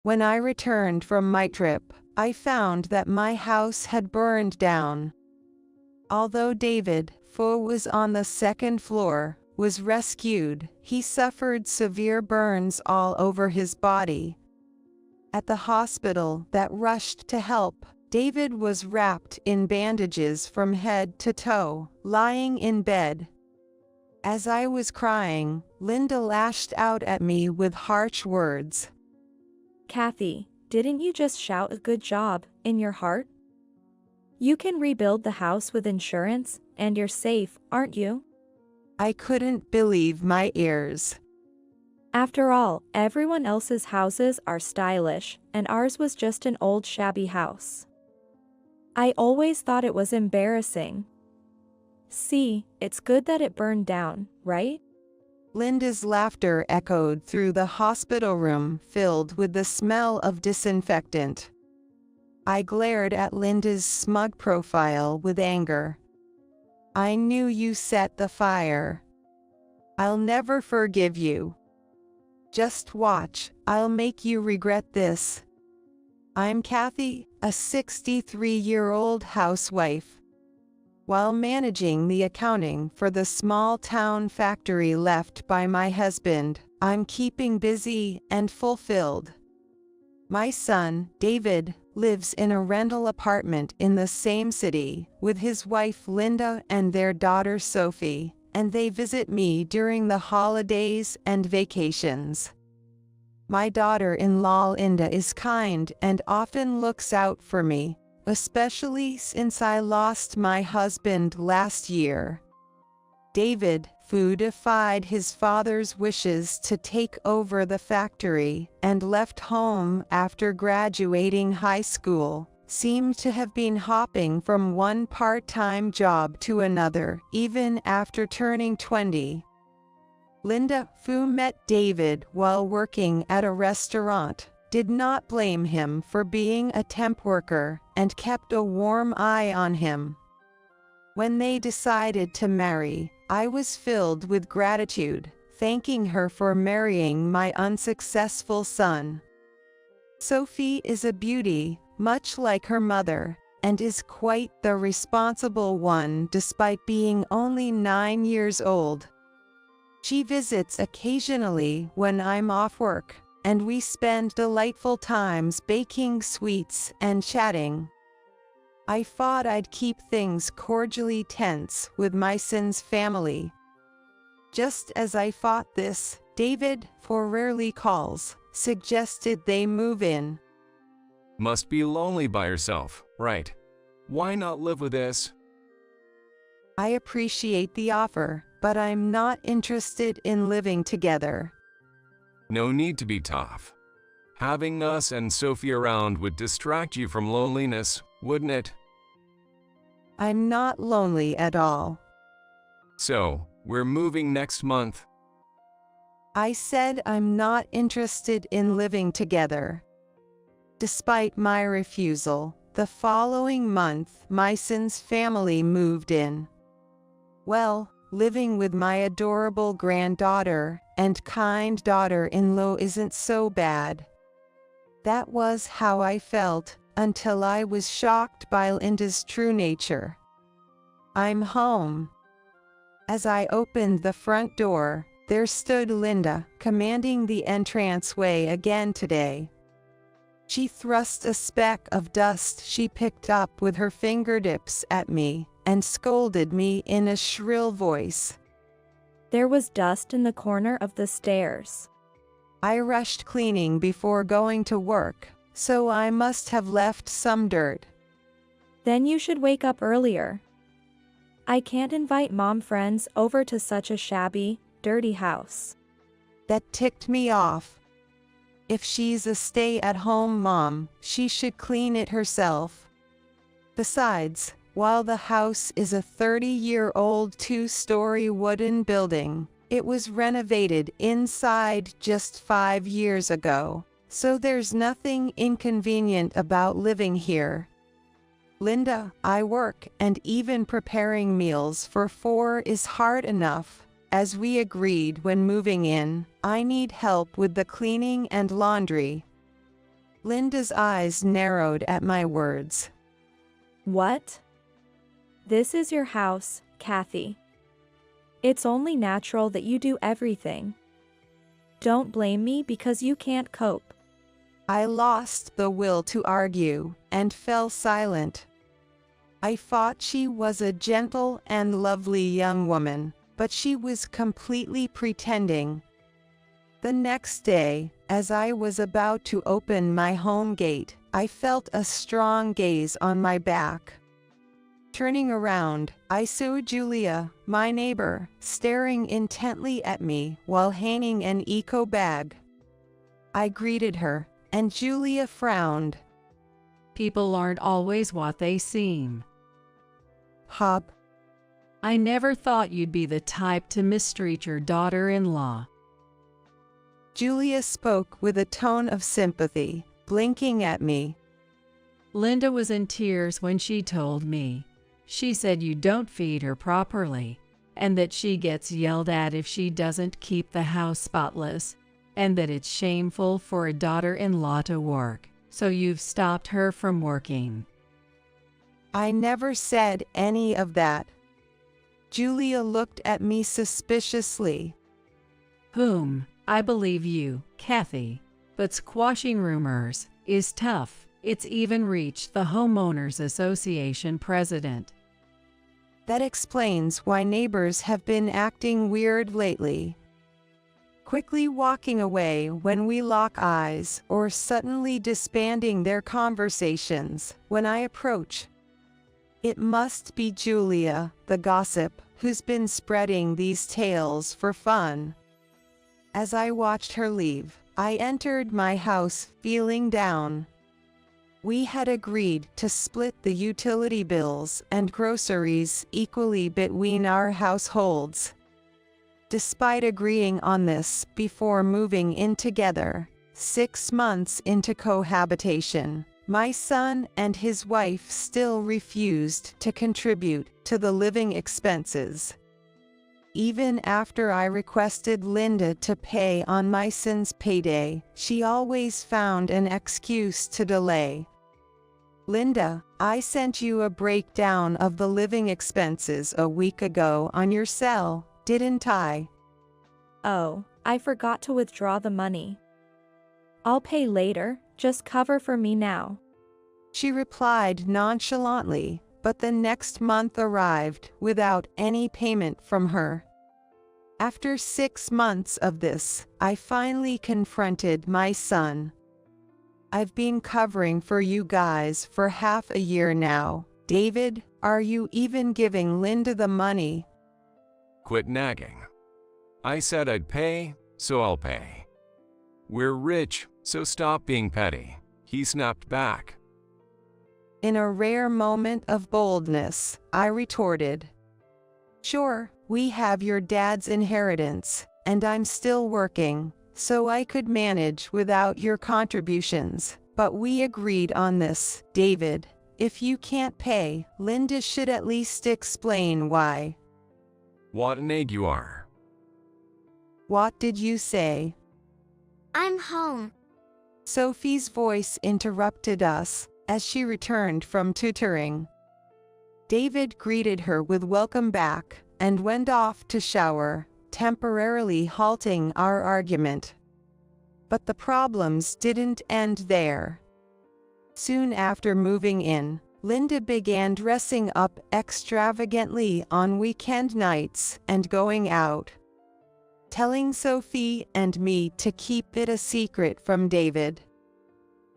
When I returned from my trip, I found that my house had burned down. Although David, who was on the second floor, was rescued, he suffered severe burns all over his body. At the hospital that rushed to help, David was wrapped in bandages from head to toe, lying in bed. As I was crying, Linda lashed out at me with harsh words. Kathy, didn't you just shout a good job in your heart? You can rebuild the house with insurance, and you're safe, aren't you? I couldn't believe my ears. After all, everyone else's houses are stylish, and ours was just an old shabby house. I always thought it was embarrassing. See, it's good that it burned down, right? Linda's laughter echoed through the hospital room filled with the smell of disinfectant. I glared at Linda's smug profile with anger. I knew you set the fire. I'll never forgive you. Just watch, I'll make you regret this. I'm Kathy, a 63-year-old housewife. While managing the accounting for the small-town factory left by my husband, I'm keeping busy and fulfilled. My son, David, lives in a rental apartment in the same city with his wife Linda and their daughter Sophie, and they visit me during the holidays and vacations. My daughter-in-law Linda is kind and often looks out for me, especially since I lost my husband last year. David, who defied his father's wishes to take over the factory and left home after graduating high school, seemed to have been hopping from one part-time job to another even after turning 20. Linda, who met David while working at a restaurant, did not blame him for being a temp worker and kept a warm eye on him. When they decided to marry, I was filled with gratitude, thanking her for marrying my unsuccessful son. Sophie is a beauty, much like her mother, and is quite the responsible one despite being only 9 years old. She visits occasionally when I'm off work, and we spend delightful times baking sweets and chatting. I thought I'd keep things cordially tense with my son's family. Just as I thought this, David, who rarely calls, suggested they move in. Must be lonely by yourself, right? Why not live with us? I appreciate the offer, but I'm not interested in living together. No need to be tough. Having us and Sophie around would distract you from loneliness, wouldn't it? I'm not lonely at all. So, we're moving next month. I said I'm not interested in living together. Despite my refusal, the following month my son's family moved in. Well, living with my adorable granddaughter and kind daughter-in-law isn't so bad. That was how I felt until I was shocked by Linda's true nature. I'm home. As I opened the front door, there stood Linda, commanding the entranceway again today. She thrust a speck of dust she picked up with her fingertips at me and scolded me in a shrill voice. There was dust in the corner of the stairs. I rushed cleaning before going to work, so I must have left some dirt. Then you should wake up earlier. I can't invite mom friends over to such a shabby, dirty house. That ticked me off. If she's a stay-at-home mom, she should clean it herself. Besides, while the house is a 30-year-old 2-story wooden building, it was renovated inside just 5 years ago, so there's nothing inconvenient about living here. Linda, I work, and even preparing meals for 4 is hard enough. As we agreed when moving in, I need help with the cleaning and laundry. Linda's eyes narrowed at my words. What? This is your house, Kathy. It's only natural that you do everything. Don't blame me because you can't cope. I lost the will to argue and fell silent. I thought she was a gentle and lovely young woman, but she was completely pretending. The next day, as I was about to open my home gate, I felt a strong gaze on my back. Turning around, I saw Julia, my neighbor, staring intently at me while hanging an eco bag. I greeted her, and Julia frowned. People aren't always what they seem. Hop. I never thought you'd be the type to mistreat your daughter-in-law. Julia spoke with a tone of sympathy, blinking at me. Linda was in tears when she told me. She said you don't feed her properly, and that she gets yelled at if she doesn't keep the house spotless, and that it's shameful for a daughter-in-law to work, so you've stopped her from working. I never said any of that. Julia looked at me suspiciously. I believe you, Kathy, but squashing rumors is tough. It's even reached the Homeowners Association president. That explains why neighbors have been acting weird lately. Quickly walking away when we lock eyes or suddenly disbanding their conversations when I approach. It must be Julia, the gossip, who's been spreading these tales for fun. As I watched her leave, I entered my house feeling down. We had agreed to split the utility bills and groceries equally between our households. Despite agreeing on this before moving in together, 6 months into cohabitation, my son and his wife still refused to contribute to the living expenses. Even after I requested Linda to pay on my son's payday, she always found an excuse to delay. Linda, I sent you a breakdown of the living expenses a week ago on your cell, didn't I? Oh, I forgot to withdraw the money. I'll pay later, just cover for me now. She replied nonchalantly, but the next month arrived without any payment from her. After 6 months of this, I finally confronted my son. I've been covering for you guys for half a year now. David, are you even giving Linda the money? Quit nagging. I said I'd pay, so I'll pay. We're rich, so stop being petty, he snapped back. In a rare moment of boldness, I retorted. Sure, we have your dad's inheritance, and I'm still working, so I could manage without your contributions, but we agreed on this, David. If you can't pay, Linda should at least explain why. What an egg you are. What did you say? I'm home. Sophie's voice interrupted us as she returned from tutoring. David greeted her with welcome back and went off to shower, temporarily halting our argument. But the problems didn't end there. Soon after moving in, Linda began dressing up extravagantly on weekend nights and going out, telling Sophie and me to keep it a secret from David.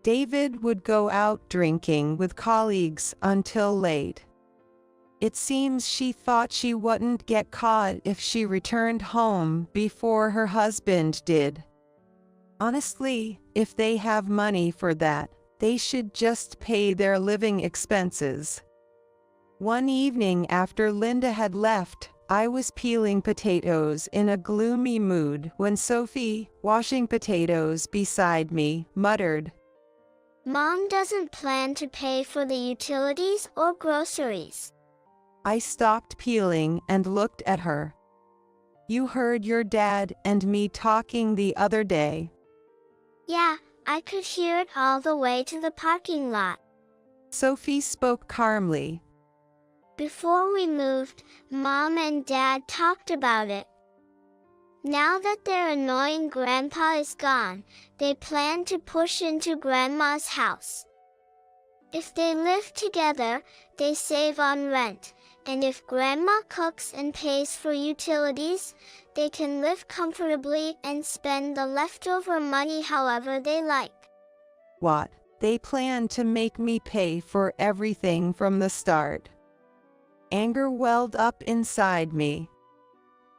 David would go out drinking with colleagues until late. It seems she thought she wouldn't get caught if she returned home before her husband did. Honestly, if they have money for that, they should just pay their living expenses. One evening after Linda had left, I was peeling potatoes in a gloomy mood when Sophie, washing potatoes beside me, muttered, Mom doesn't plan to pay for the utilities or groceries. I stopped peeling and looked at her. You heard your dad and me talking the other day. Yeah, I could hear it all the way to the parking lot. Sophie spoke calmly. Before we moved, Mom and Dad talked about it. Now that their annoying grandpa is gone, they plan to push into Grandma's house. If they live together, they save on rent, and if Grandma cooks and pays for utilities, they can live comfortably and spend the leftover money however they like. What? They plan to make me pay for everything from the start. Anger welled up inside me.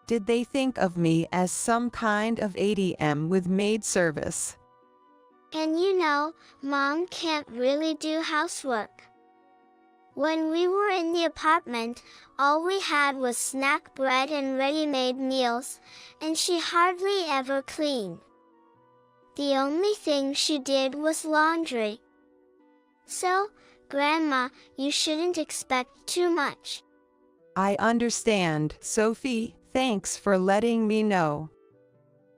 Did they think of me as some kind of ATM with maid service? And Mom can't really do housework. When we were in the apartment, all we had was snack bread and ready-made meals, and she hardly ever cleaned. The only thing she did was laundry. So, Grandma, you shouldn't expect too much. I understand, Sophie. Thanks for letting me know.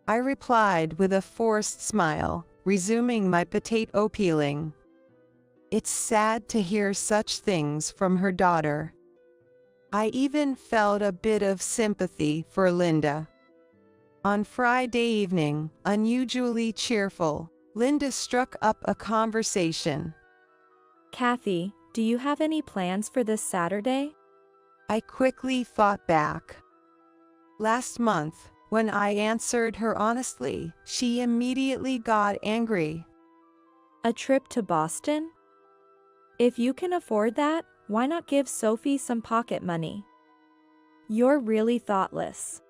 I replied with a forced smile, resuming my potato peeling. It's sad to hear such things from her daughter. I even felt a bit of sympathy for Linda. On Friday evening, unusually cheerful, Linda struck up a conversation. Kathy, do you have any plans for this Saturday? I quickly fought back. Last month, when I answered her honestly, she immediately got angry. A trip to Boston? If you can afford that, why not give Sophie some pocket money? You're really thoughtless.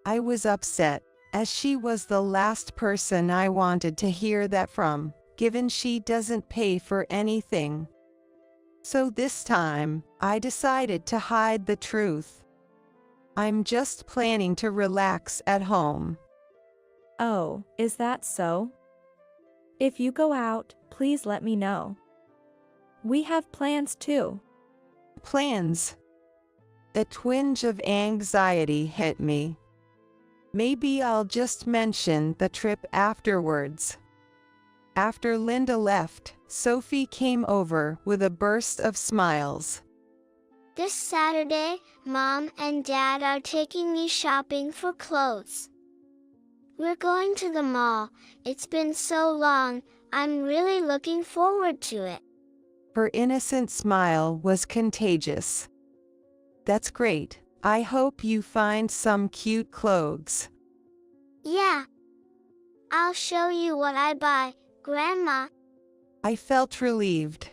I was upset, as she was the last person I wanted to hear that from, given she doesn't pay for anything. So this time, I decided to hide the truth. I'm just planning to relax at home. Oh, is that so? If you go out, please let me know. We have plans too. Plans? A twinge of anxiety hit me. Maybe I'll just mention the trip afterwards. After Linda left, Sophie came over with a burst of smiles. This Saturday, Mom and Dad are taking me shopping for clothes. We're going to the mall. It's been so long, I'm really looking forward to it. Her innocent smile was contagious. That's great. I hope you find some cute clothes. Yeah. I'll show you what I buy, Grandma. I felt relieved.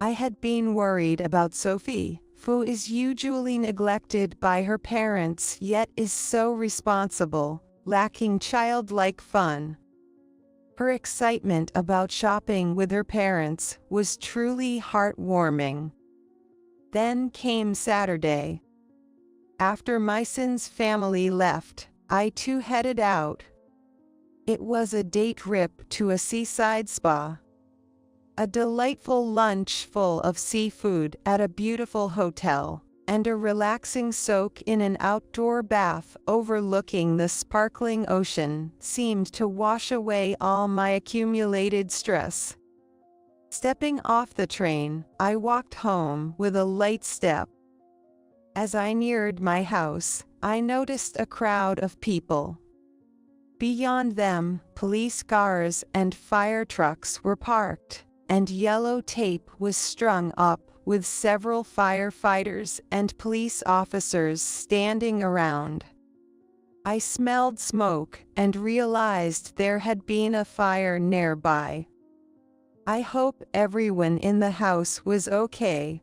I had been worried about Sophie, who is usually neglected by her parents yet is so responsible, lacking childlike fun. Her excitement about shopping with her parents was truly heartwarming. Then came Saturday. After my son's family left, I too headed out. It was a day trip to a seaside spa. A delightful lunch full of seafood at a beautiful hotel, and a relaxing soak in an outdoor bath overlooking the sparkling ocean seemed to wash away all my accumulated stress. Stepping off the train, I walked home with a light step. As I neared my house, I noticed a crowd of people. Beyond them, police cars and fire trucks were parked, and yellow tape was strung up with several firefighters and police officers standing around. I smelled smoke and realized there had been a fire nearby. I hope everyone in the house was okay.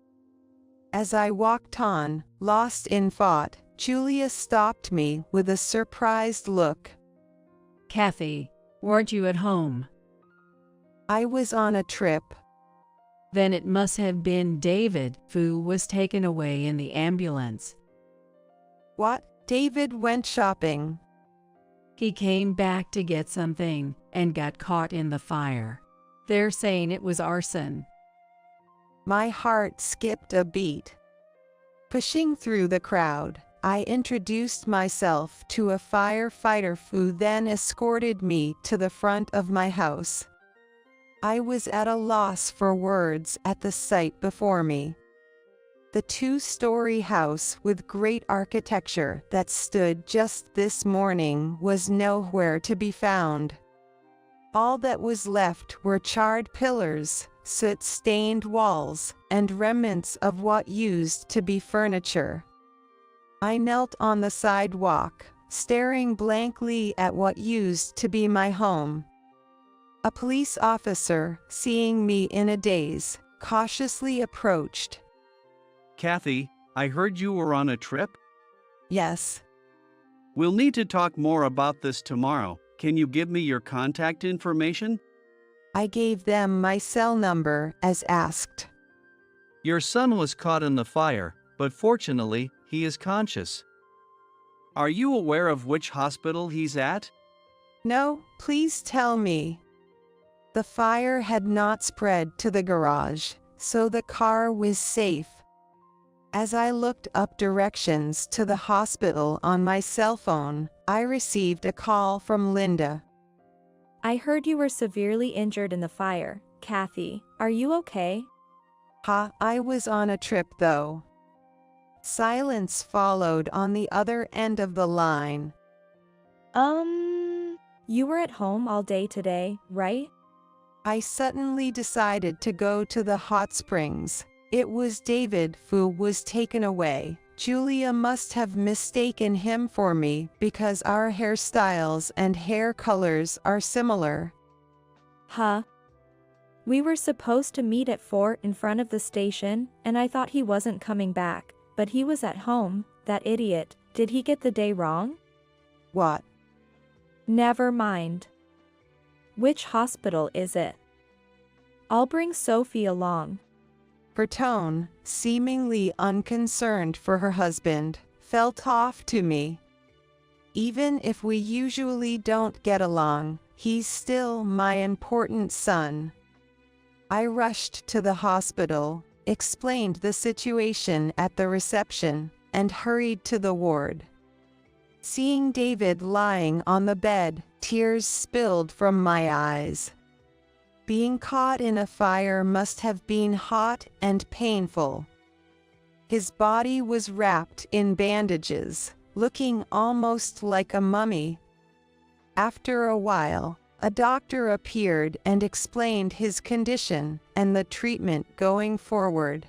As I walked on, lost in thought, Julia stopped me with a surprised look. Kathy, weren't you at home? I was on a trip. Then it must have been David who was taken away in the ambulance. What? David went shopping. He came back to get something and got caught in the fire. They're saying it was arson. My heart skipped a beat. Pushing through the crowd, I introduced myself to a firefighter who then escorted me to the front of my house. I was at a loss for words at the sight before me. The two-story house with great architecture that stood just this morning was nowhere to be found. All that was left were charred pillars, soot-stained walls, and remnants of what used to be furniture. I knelt on the sidewalk, staring blankly at what used to be my home. A police officer, seeing me in a daze, cautiously approached. Kathy, I heard you were on a trip? Yes. We'll need to talk more about this tomorrow. Can you give me your contact information? I gave them my cell number as asked. Your son was caught in the fire, but fortunately, he is conscious. Are you aware of which hospital he's at? No, please tell me. The fire had not spread to the garage, so the car was safe. As I looked up directions to the hospital on my cell phone, I received a call from Linda. I heard you were severely injured in the fire. Kathy, are you okay? I was on a trip though. Silence followed on the other end of the line. You were at home all day today, right? I suddenly decided to go to the hot springs. It was David who was taken away. Julia must have mistaken him for me because our hairstyles and hair colors are similar. We were supposed to meet at 4 in front of the station, and I thought he wasn't coming back, but he was at home, that idiot. Did he get the day wrong? What? Never mind. Which hospital is it? I'll bring Sophie along. Her tone, seemingly unconcerned for her husband, felt off to me. Even if we usually don't get along, he's still my important son. I rushed to the hospital, explained the situation at the reception, and hurried to the ward. Seeing David lying on the bed, tears spilled from my eyes. Being caught in a fire must have been hot and painful. His body was wrapped in bandages, looking almost like a mummy. After a while, a doctor appeared and explained his condition and the treatment going forward.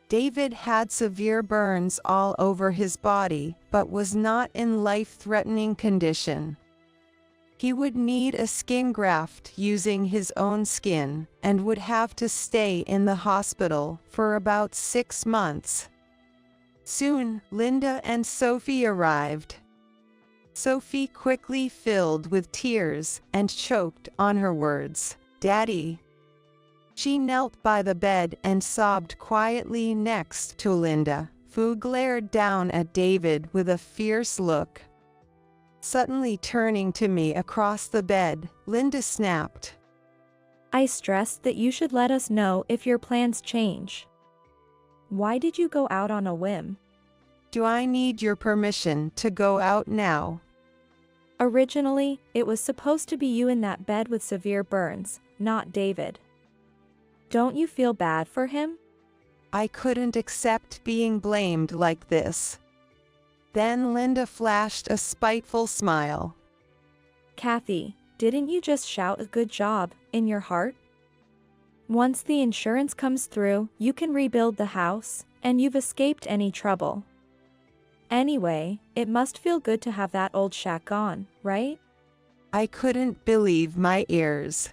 David had severe burns all over his body, but was not in life-threatening condition. He would need a skin graft using his own skin, and would have to stay in the hospital for about 6 months. Soon, Linda and Sophie arrived. Sophie quickly filled with tears and choked on her words, "Daddy." She knelt by the bed and sobbed quietly next to Linda, who glared down at David with a fierce look. Suddenly turning to me across the bed, Linda snapped, I stressed that you should let us know if your plans change. Why did you go out on a whim? "Do I need your permission to go out now?" Originally, it was supposed to be you in that bed with severe burns, not David. Don't you feel bad for him? I couldn't accept being blamed like this. Then Linda flashed a spiteful smile. Kathy, didn't you just shout a good job in your heart? Once the insurance comes through, you can rebuild the house, and you've escaped any trouble. Anyway, it must feel good to have that old shack gone, right? I couldn't believe my ears.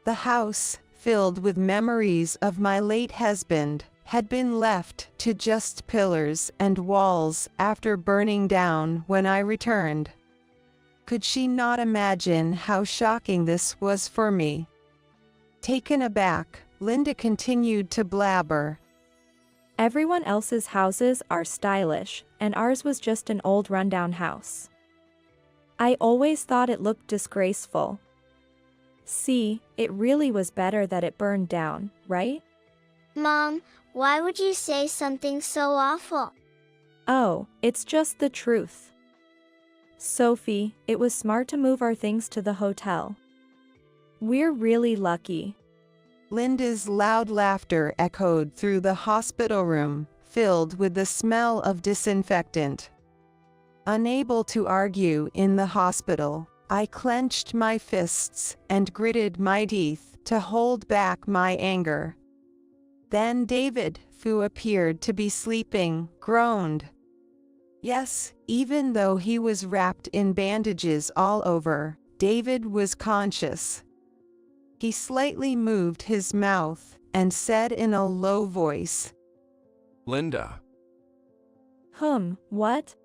The house, filled with memories of my late husband, had been left to just pillars and walls after burning down when I returned. Could she not imagine how shocking this was for me? Taken aback, Linda continued to blabber. Everyone else's houses are stylish, and ours was just an old rundown house. I always thought it looked disgraceful. See, it really was better that it burned down, right? Mom, why would you say something so awful? Oh, it's just the truth. Sophie, it was smart to move our things to the hotel. We're really lucky. Linda's loud laughter echoed through the hospital room, filled with the smell of disinfectant. Unable to argue in the hospital, I clenched my fists and gritted my teeth to hold back my anger. Then David, who appeared to be sleeping, groaned. Yes, even though he was wrapped in bandages all over, David was conscious. He slightly moved his mouth and said in a low voice, Linda. What?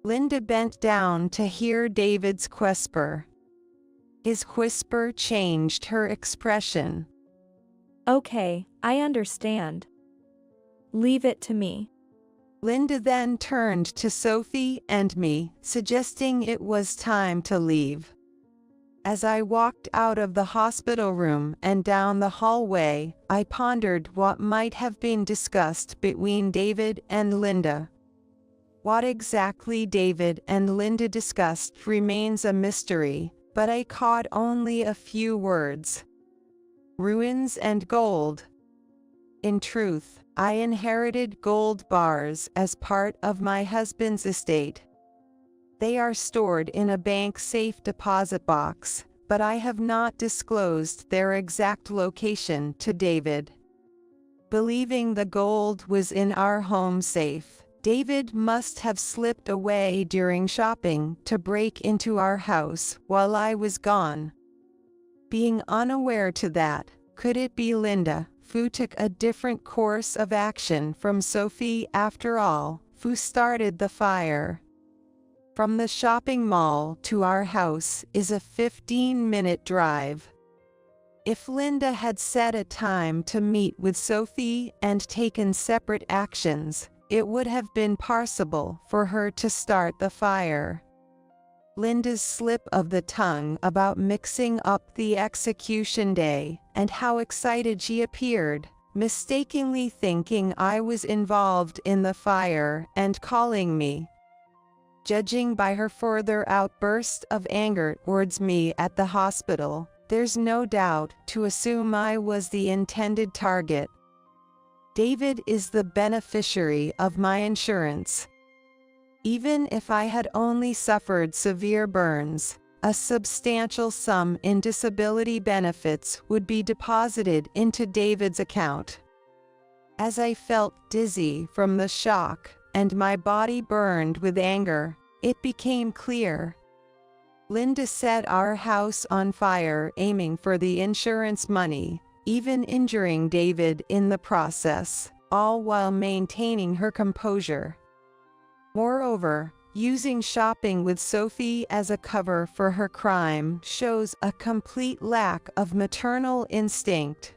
Linda bent down to hear David's whisper. His whisper changed her expression. Okay, I understand. Leave it to me. Linda then turned to Sophie and me, suggesting it was time to leave. As I walked out of the hospital room and down the hallway, I pondered what might have been discussed between David and Linda. What exactly David and Linda discussed remains a mystery, but I caught only a few words. Ruins and gold. In truth, I inherited gold bars as part of my husband's estate. They are stored in a bank safe deposit box, but I have not disclosed their exact location to David. Believing the gold was in our home safe, David must have slipped away during shopping to break into our house while I was gone. Being unaware to that, could it be Linda, who took a different course of action from Sophie after all, who started the fire? From the shopping mall to our house is a 15-minute drive. If Linda had set a time to meet with Sophie and taken separate actions, it would have been possible for her to start the fire. Linda's slip of the tongue about mixing up the execution day and how excited she appeared, mistakenly thinking I was involved in the fire and calling me. Judging by her further outburst of anger towards me at the hospital, there's no doubt to assume I was the intended target. David is the beneficiary of my insurance. Even if I had only suffered severe burns, a substantial sum in disability benefits would be deposited into David's account. As I felt dizzy from the shock and my body burned with anger, it became clear. Linda set our house on fire aiming for the insurance money, even injuring David in the process, all while maintaining her composure. Moreover, using shopping with Sophie as a cover for her crime shows a complete lack of maternal instinct.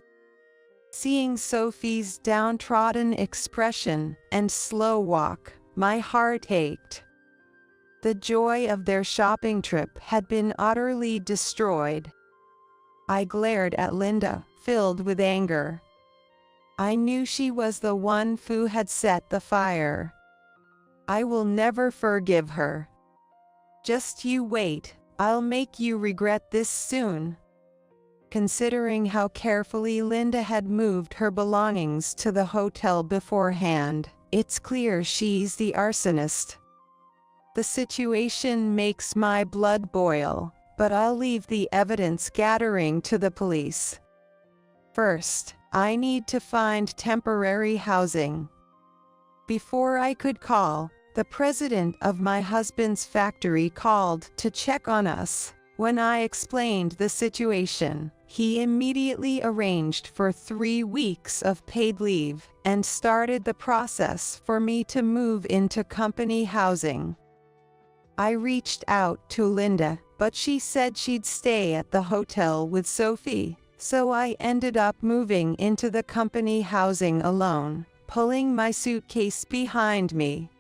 Seeing Sophie's downtrodden expression and slow walk, my heart ached. The joy of their shopping trip had been utterly destroyed. I glared at Linda, filled with anger. I knew she was the one who had set the fire. I will never forgive her. Just you wait, I'll make you regret this soon. Considering how carefully Linda had moved her belongings to the hotel beforehand, it's clear she's the arsonist. The situation makes my blood boil, but I'll leave the evidence gathering to the police. First, I need to find temporary housing. Before I could call, the president of my husband's factory called to check on us. When I explained the situation, he immediately arranged for 3 weeks of paid leave and started the process for me to move into company housing. I reached out to Linda, but she said she'd stay at the hotel with Sophie, so I ended up moving into the company housing alone, pulling my suitcase behind me.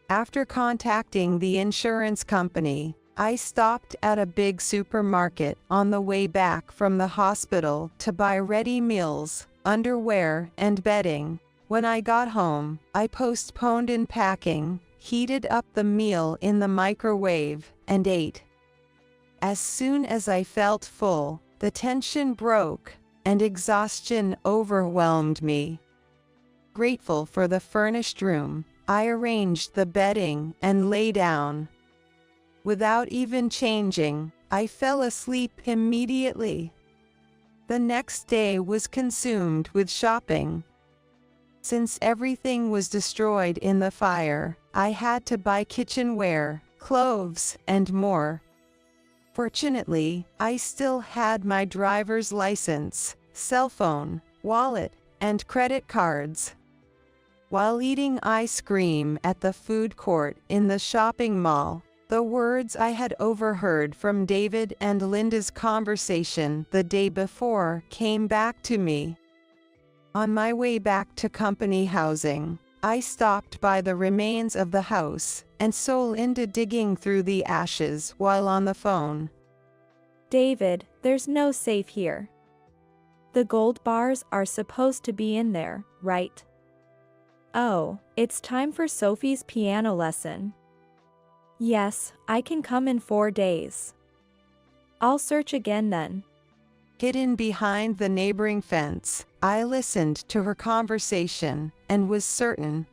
After contacting the insurance company, I stopped at a big supermarket on the way back from the hospital to buy ready meals, underwear, and bedding. When I got home, I postponed unpacking, heated up the meal in the microwave, and ate. As soon as I felt full, the tension broke, and exhaustion overwhelmed me. Grateful for the furnished room, I arranged the bedding and lay down. Without even changing, I fell asleep immediately. The next day was consumed with shopping. Since everything was destroyed in the fire, I had to buy kitchenware, clothes, and more. Fortunately, I still had my driver's license, cell phone, wallet, and credit cards. While eating ice cream at the food court in the shopping mall, the words I had overheard from David and Linda's conversation the day before came back to me. On my way back to company housing, I stopped by the remains of the house and saw Linda digging through the ashes while on the phone. David, there's no safe here. The gold bars are supposed to be in there, right? Oh, it's time for Sophie's piano lesson. Yes, I can come in 4 days. I'll search again then. Hidden behind the neighboring fence, I listened to her conversation and was certain.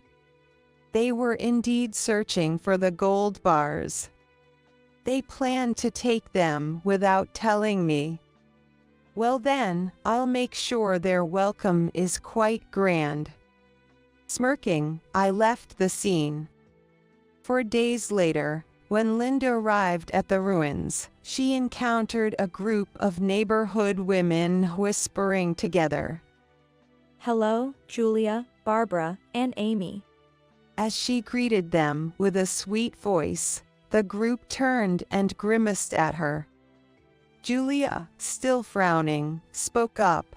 They were indeed searching for the gold bars. They planned to take them without telling me. Well then, I'll make sure their welcome is quite grand. Smirking, I left the scene. 4 days later, when Linda arrived at the ruins, she encountered a group of neighborhood women whispering together. Hello, Julia, Barbara, and Amy. As she greeted them with a sweet voice, the group turned and grimaced at her. Julia, still frowning, spoke up.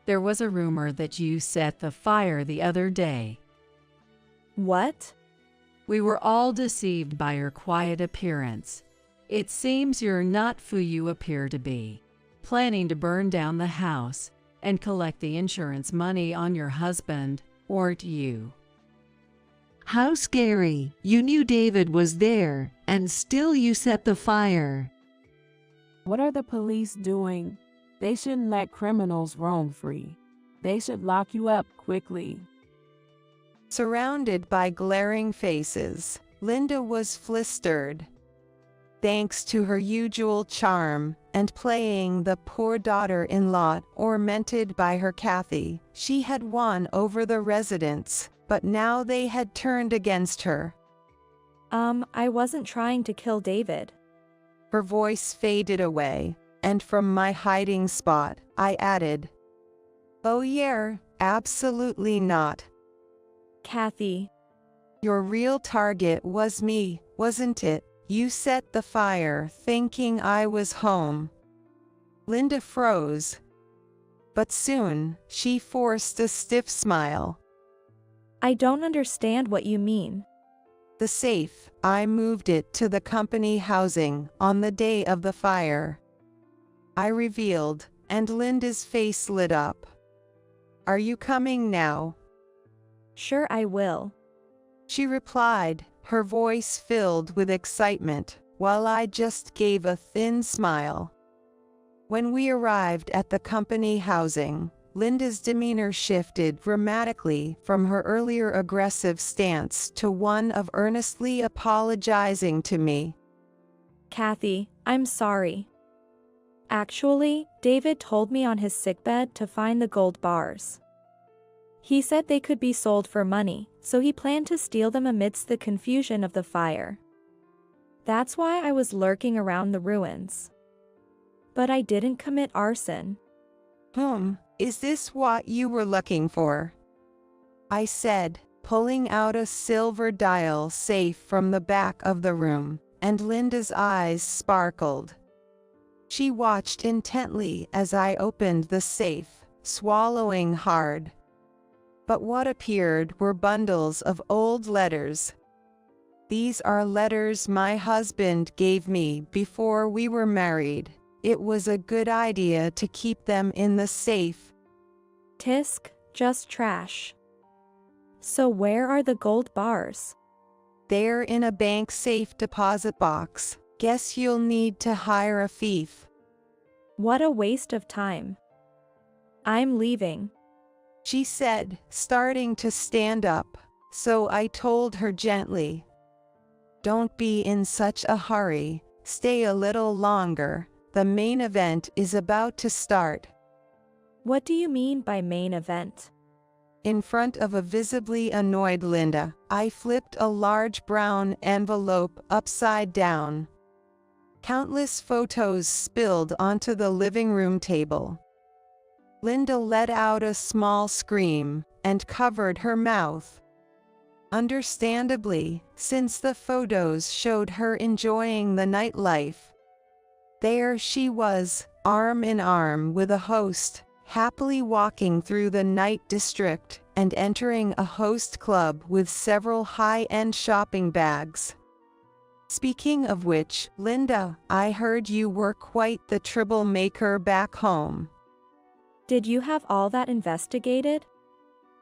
There was a rumor that you set the fire the other day. What? We were all deceived by your quiet appearance. It seems you're not who you appear to be, planning to burn down the house and collect the insurance money on your husband, weren't you? How scary. You knew David was there, and still you set the fire. What are the police doing? They shouldn't let criminals roam free. They should lock you up quickly. Surrounded by glaring faces, Linda was flustered. Thanks to her usual charm and playing the poor daughter-in-law tormented by her Kathy, she had won over the residents, but now they had turned against her. I wasn't trying to kill David. Her voice faded away, and from my hiding spot, I added, "Oh yeah, absolutely not. Kathy. Your real target was me, wasn't it? You set the fire thinking I was home." Linda froze. But soon, she forced a stiff smile. I don't understand what you mean. The safe, I moved it to the company housing on the day of the fire. I revealed, and Linda's face lit up. Are you coming now? Sure I will. She replied, her voice filled with excitement, while I just gave a thin smile. When we arrived at the company housing, Linda's demeanor shifted dramatically from her earlier aggressive stance to one of earnestly apologizing to me. Kathy, I'm sorry. Actually, David told me on his sickbed to find the gold bars. He said they could be sold for money, so he planned to steal them amidst the confusion of the fire. That's why I was lurking around the ruins. But I didn't commit arson. Is this what you were looking for? I said, pulling out a silver dial safe from the back of the room, and Linda's eyes sparkled. She watched intently as I opened the safe, swallowing hard. But what appeared were bundles of old letters. These are letters my husband gave me before we were married. It was a good idea to keep them in the safe. Tisk, just trash. So where are the gold bars? They're in a bank safe deposit box. Guess you'll need to hire a thief. What a waste of time. I'm leaving. She said, starting to stand up, so I told her gently. Don't be in such a hurry, stay a little longer, the main event is about to start. What do you mean by main event? In front of a visibly annoyed Linda, I flipped a large brown envelope upside down. Countless photos spilled onto the living room table. Linda let out a small scream and covered her mouth. Understandably, since the photos showed her enjoying the nightlife. There she was, arm in arm with a host, happily walking through the night district and entering a host club with several high-end shopping bags. Speaking of which, Linda, I heard you were quite the troublemaker back home. Did you have all that investigated?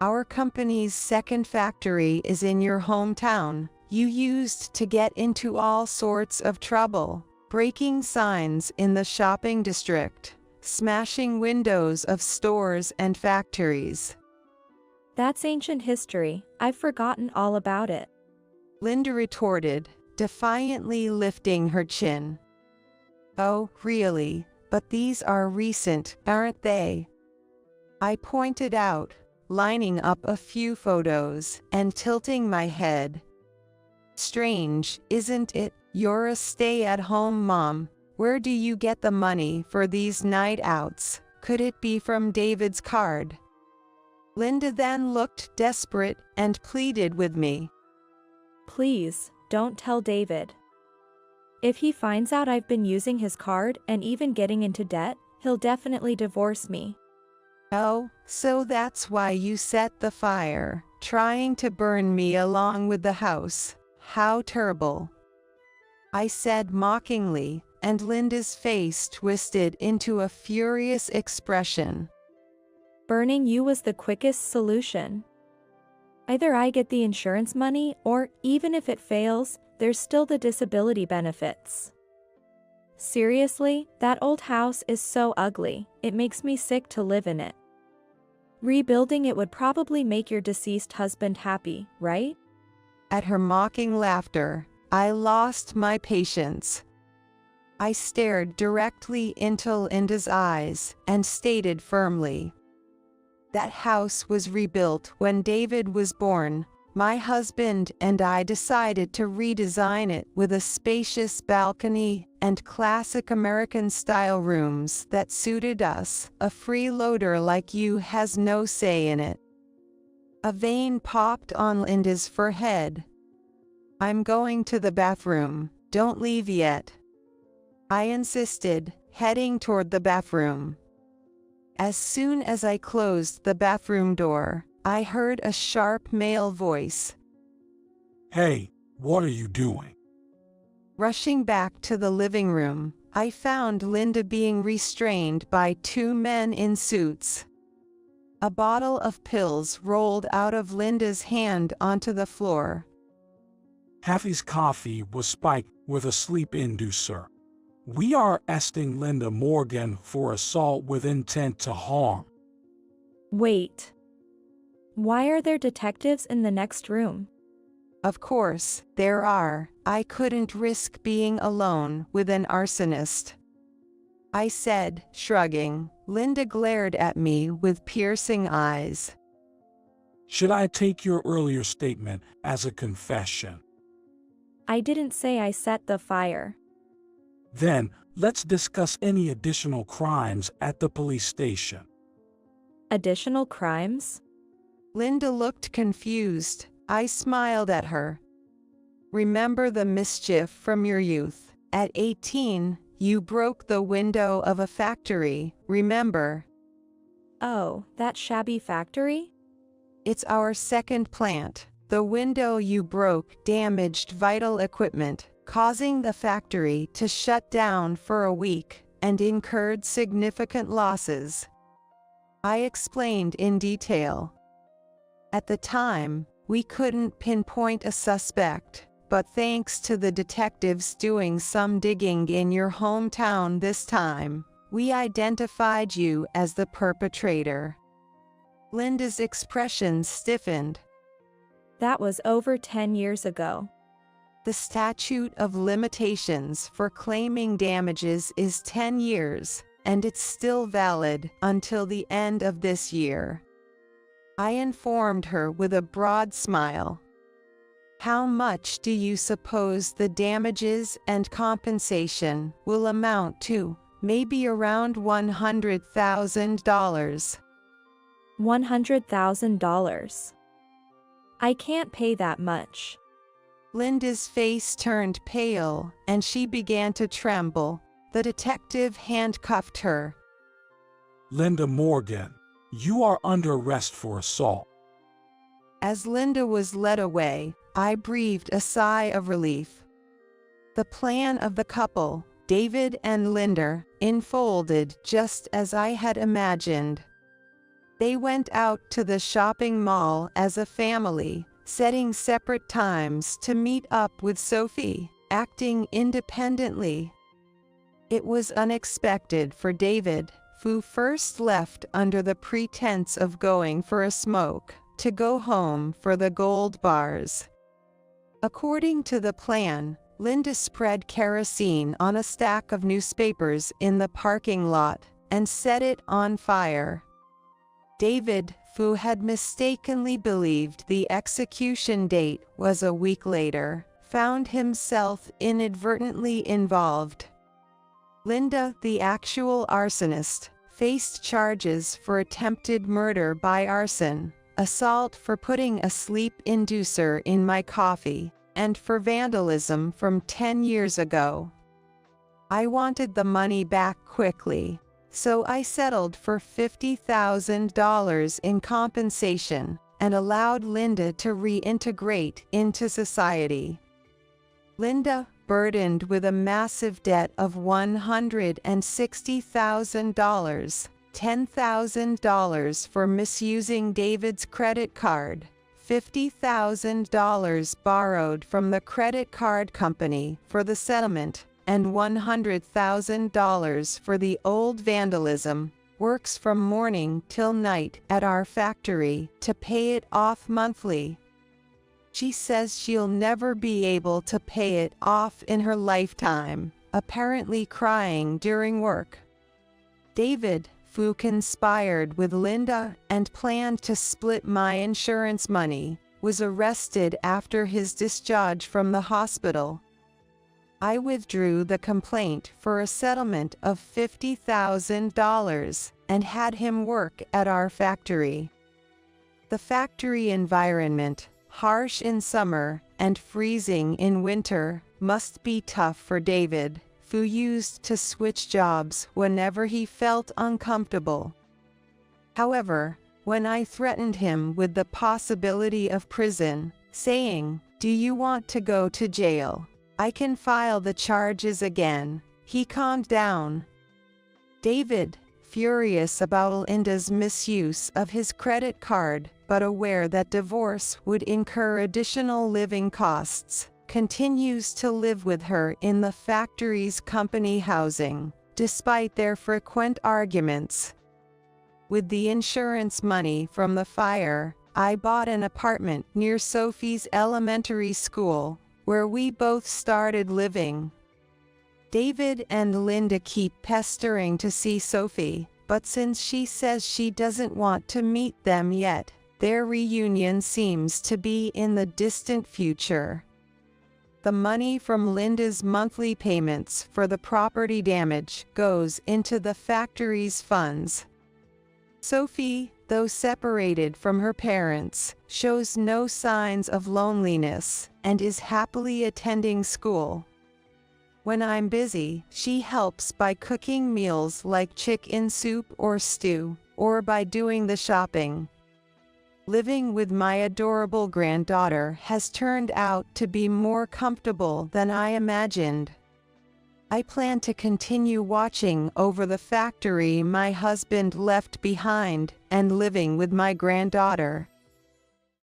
Our company's second factory is in your hometown. You used to get into all sorts of trouble, breaking signs in the shopping district, smashing windows of stores and factories. That's ancient history. I've forgotten all about it. Linda retorted, defiantly lifting her chin. Oh, really? But these are recent, aren't they? I pointed out, lining up a few photos and tilting my head. Strange, isn't it? You're a stay-at-home mom. Where do you get the money for these night outs? Could it be from David's card? Linda then looked desperate and pleaded with me. Please, don't tell David. If he finds out I've been using his card and even getting into debt, he'll definitely divorce me. Oh, so that's why you set the fire, trying to burn me along with the house. How terrible. I said mockingly, and Linda's face twisted into a furious expression. Burning you was the quickest solution. Either I get the insurance money, or, even if it fails, there's still the disability benefits. Seriously, that old house is so ugly, it makes me sick to live in it. Rebuilding it would probably make your deceased husband happy, right? At her mocking laughter, I lost my patience. I stared directly into Linda's eyes and stated firmly. That house was rebuilt when David was born. My husband and I decided to redesign it with a spacious balcony and classic American-style rooms that suited us. A freeloader like you has no say in it. A vein popped on Linda's forehead. I'm going to the bathroom. Don't leave yet. I insisted, heading toward the bathroom. As soon as I closed the bathroom door, I heard a sharp male voice. Hey, what are you doing? Rushing back to the living room, I found Linda being restrained by two men in suits. A bottle of pills rolled out of Linda's hand onto the floor. Haffy's coffee was spiked with a sleep inducer. We are arresting Linda Morgan for assault with intent to harm. Wait. Why are there detectives in the next room? Of course, there are. I couldn't risk being alone with an arsonist. I said, shrugging. Linda glared at me with piercing eyes. Should I take your earlier statement as a confession? I didn't say I set the fire. Then, let's discuss any additional crimes at the police station. Additional crimes? Linda looked confused. I smiled at her. Remember the mischief from your youth. At 18, you broke the window of a factory, remember? Oh, that shabby factory? It's our second plant. The window you broke damaged vital equipment, causing the factory to shut down for a week, and incurred significant losses. I explained in detail. At the time, we couldn't pinpoint a suspect, but thanks to the detectives doing some digging in your hometown this time, we identified you as the perpetrator." Linda's expression stiffened. That was over 10 years ago. The statute of limitations for claiming damages is 10 years, and it's still valid until the end of this year. I informed her with a broad smile. "How much do you suppose the damages and compensation will amount to?" "Maybe around $100,000. $100,000. I can't pay that much." Linda's face turned pale, and she began to tremble. The detective handcuffed her. "Linda Morgan, you are under arrest for assault." As Linda was led away, I breathed a sigh of relief. The plan of the couple, David and Linda, unfolded just as I had imagined. They went out to the shopping mall as a family, setting separate times to meet up with Sophie, acting independently. It was unexpected for David, who first left under the pretense of going for a smoke, to go home for the gold bars. According to the plan, Linda spread kerosene on a stack of newspapers in the parking lot and set it on fire. David, who had mistakenly believed the execution date was a week later, found himself inadvertently involved. Linda, the actual arsonist, faced charges for attempted murder by arson, assault for putting a sleep inducer in my coffee, and for vandalism from 10 years ago. I wanted the money back quickly, so I settled for $50,000 in compensation and allowed Linda to reintegrate into society. Linda, burdened with a massive debt of $160,000, $10,000 for misusing David's credit card, $50,000 borrowed from the credit card company for the settlement, and $100,000 for the old vandalism, works from morning till night at our factory to pay it off monthly. She says she'll never be able to pay it off in her lifetime, apparently crying during work. David, who conspired with Linda and planned to split my insurance money, was arrested after his discharge from the hospital. I withdrew the complaint for a settlement of $50,000 and had him work at our factory. The factory environment, harsh in summer and freezing in winter, must be tough for David, who used to switch jobs whenever he felt uncomfortable. However, when I threatened him with the possibility of prison, saying, "Do you want to go to jail? I can file the charges again," he calmed down. David, furious about Linda's misuse of his credit card, but aware that divorce would incur additional living costs, continues to live with her in the factory's company housing, despite their frequent arguments. With the insurance money from the fire, I bought an apartment near Sophie's elementary school, where we both started living. David and Linda keep pestering to see Sophie, but since she says she doesn't want to meet them yet, their reunion seems to be in the distant future. The money from Linda's monthly payments for the property damage goes into the factory's funds. Sophie, though separated from her parents, shows no signs of loneliness and is happily attending school. When I'm busy, she helps by cooking meals like chicken soup or stew, or by doing the shopping. Living with my adorable granddaughter has turned out to be more comfortable than I imagined. I plan to continue watching over the factory my husband left behind and living with my granddaughter.